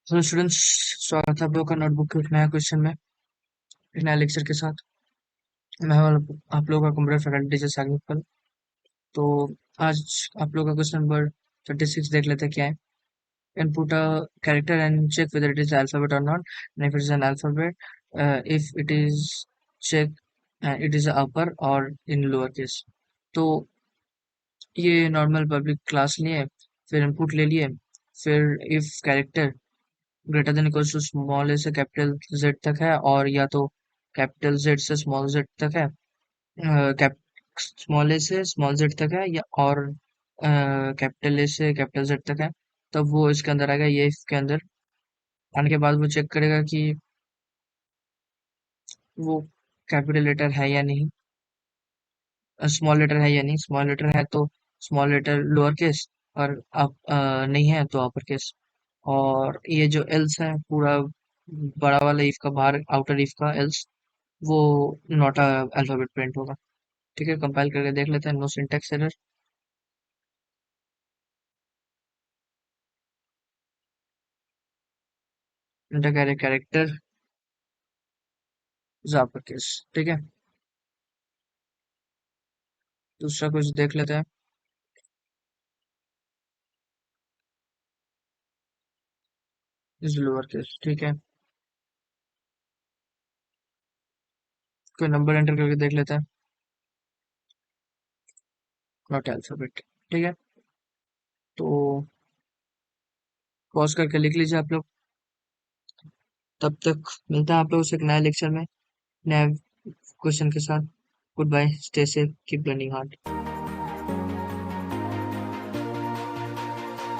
Hello students, स्वागत है आप लोग का नोटबुक के एक नया क्वेश्चन में, एक नया लेक्चर के साथ। मैं हूं आप लोगों का कंप्यूटर फैकल्टी टीचर सागिर पल। तो आज आप लोग का क्वेश्चन नंबर 36 देख लेते हैं क्या है। Input a character and check whether it is alphabet or not, and if it is an alphabet, if it is check it is upper or in lower case। तो ये नॉर्मल पब्लिक क्लास लिए, फिर input ले लिए, फिर if character greater than equals to small A से capital Z तक है, और या तो कैपिटल जेड से स्मॉल जेड तक है, कैप स्मॉल ए से स्मॉल जेड तक है, या और कैपिटल ए से कैपिटल जेड तक है, तब वो इसके अंदर आएगा। ये इसके अंदर आने के बाद वो चेक करेगा कि वो कैपिटल लेटर है या नहीं, स्मॉल लेटर है या नहीं। स्मॉल लेटर है तो स्मॉल लेटर लोअर केस, और आप नहीं है तो अपर केस। और ये जो एल्स है पूरा बड़ा वाला इफ का, बाहर आउटर इफ का एल्स, वो नॉट अल्फाबेट प्रिंट होगा। ठीक है, कंपाइल करके देख लेते हैं। No syntax error. Enter character upper case. ठीक है, दूसरा कुछ देख लेते हैं। Is lower case. ठीक है, कोई नंबर एंटर करके देख लेते हैं। Not alphabet. ठीक है, तो पॉज करके लिख लीजिए आप लोग। तब तक मिलता है आप लोगों से एक नए लेक्चर में, नए क्वेश्चन के साथ। Goodbye, stay safe, keep learning hard.